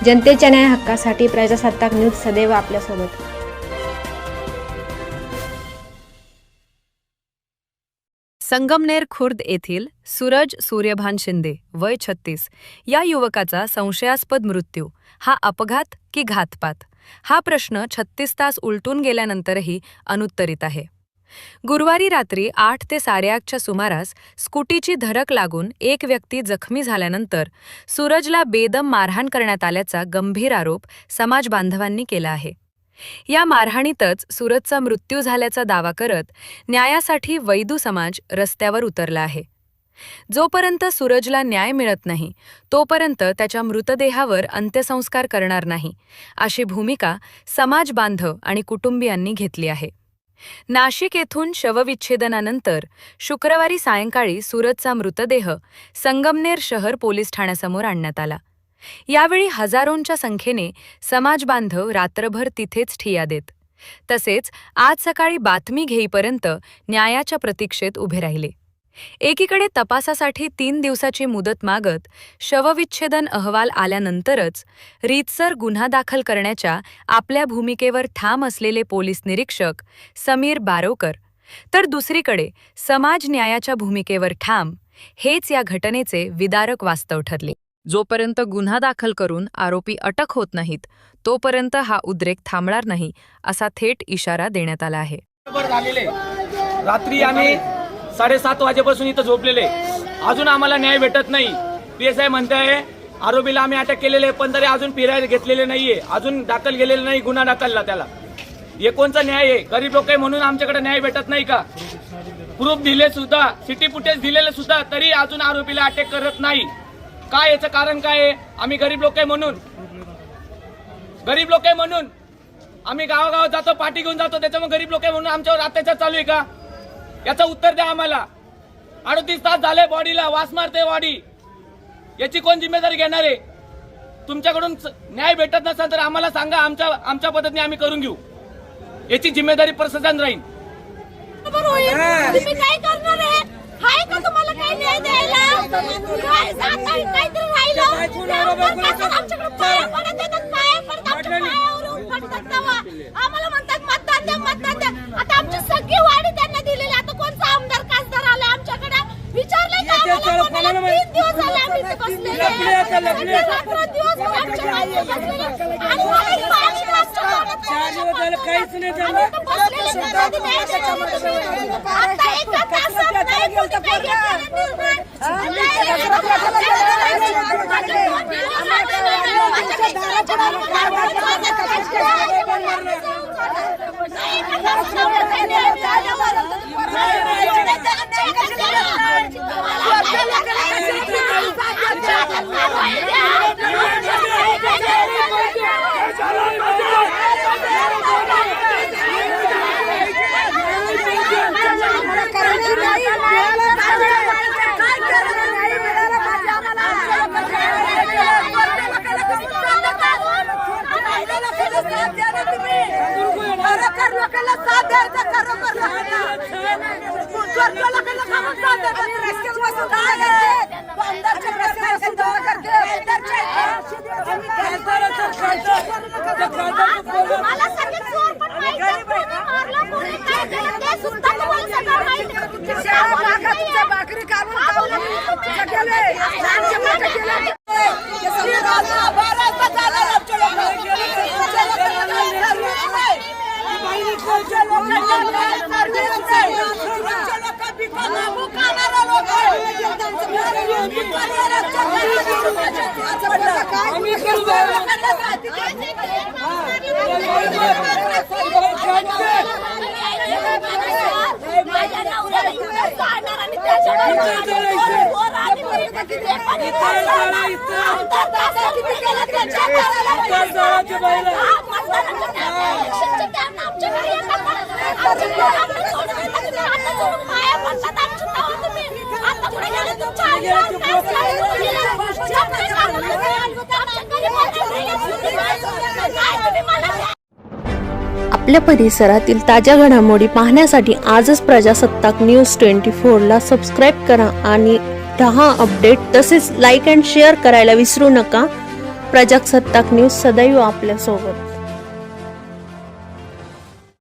जनतेच्या न्याय हक्कासाठी प्रजासत्ताक न्यूज सदैव आपल्यासोबत। संगमनेर खुर्द येथील सूरज सूर्यभान शिंदे वय 36 या युवकाचा संशयास्पद मृत्यू हा अपघात की घातपात हा प्रश्न 36 तास उलटून गेल्यानंतरही अनुत्तरित आहे। गुरुवारी रात्री 8 ते 8:30च्या सुमारास स्कूटीची धडक लागून एक व्यक्ती जखमी झाल्यानंतर सूरजला बेदम मारहाण करण्यात आल्याचा गंभीर आरोप समाज बांधवांनी केला आहे। या मारहाणीतच सूरजचा मृत्यू झाल्याचा दावा करत न्यायासाठी वैदू समाज रस्त्यावर उतरला आहे। जोपर्यंत सूरजला न्याय मिळत नाही तोपर्यंत त्याच्या मृतदेहावर अंत्यसंस्कार करणार नाही अशी भूमिका समाज बांधव आणि कुटुंबियांनी घेतली आहे। नाशिक येथून शवविच्छेदनानंतर शुक्रवारी सायंकाळी सूरजचा मृतदेह संगमनेर शहर पोलीस ठाण्यासमोर आणण्यात आला। यावेळी हजारोंच्या संख्येने समाज बांधव रात्रभर तिथेच ठिय्या देत तसेच आज सकाळी बातमी घेईपर्यंत न्यायाच्या प्रतीक्षेत उभे राहिले। एकीकडे तपासासाठी 3 दिवसाची मुदत मागत शवविच्छेदन अहवाल आल्यानंतरच रीतसर गुन्हा दाखल करण्याच्या आपल्या भूमिकेवर ठाम असलेले पोलीस निरीक्षक समीर बारोकर तर दुसरीकडे समाज न्यायाच्या भूमिकेवर ठाम हेच या घटनेचे विदारक वास्तव ठरले। जोपर्यंत गुन्हा दाखल करून आरोपी अटक होत नाहीत तोपर्यंत हा उद्रेक थांबणार नाही असा थेट इशारा देण्यात आला आहे। रात्री आम्ही 7:30 वाजेपासून इथं झोपलेले, अजून आम्हाला न्याय भेटत नाही। PSI म्हणते आहे आरोपीला आम्ही अटक केलेले पण तरी अजून फिर्याद घेतलेले नाहीये, अजून दाखल केलेले नाही गुन्हा दाखलला त्याला। हे कोणचा न्याय आहे? गरीब लोक आहे म्हणून आमच्याकडे न्याय भेटत नाही का? प्रूफ दिले सुद्धा, सिटी फुटेज दिलेले सुद्धा तरी अजून आरोपीला अटक करत नाही। काय याचं कारण काय आहे? आम्ही गरीब लोक आहे म्हणून आम्ही गावागावात जातो, पाठी घेऊन जातो, त्याच्यामुळे गरीब लोक आहे म्हणून आमच्यावर अत्याचार चालू आहे का? याचं उत्तर द्या आम्हाला। 38 तास झाले बॉडीला वास मारते बॉडी, याची कोण जिम्मेदारी घेणार आहे? तुमच्याकडून न्याय भेटत नसेल तर आम्हाला सांगा, आमच्या पद्धतीने आम्ही करून घेऊ। याची जिम्मेदारी प्रशासन राहील। तुम्ही काय करणार आहे? हाय का तुम्हाला काय न्याय द्यायला? काय काहीतरी राहिलं आमच्याकडे पाया पडत देतात, पाया पडतात, आमच्या पायावर पडतात तेव्हा आम्हाला म्हणतात मतदान द्या, मतदान द्या। आता आमची सगळी वाडी त्यांना दिलेली, आता कोणता आमदार खासदार आला आमच्याकडे विचारलंय का? आम्हाला 3 दिवस झाले आम्ही इथे बसलेले, रात्रंदिवस आमच्या मागे बसलेले आणि मला पाणी काहीच नाही झालं। आता एका तासात नाही बोलता आपल्या परिसरातील ताज्या घडामोडी पाहण्यासाठी आजच प्रजासत्ताक न्यूज 24 ला सबस्क्राइब करा आणि रहा अपडेट। तसेच लाईक अँड शेअर करायला विसरू नका। प्रजासत्ताक न्यूज सदैव आपल्यासोबत.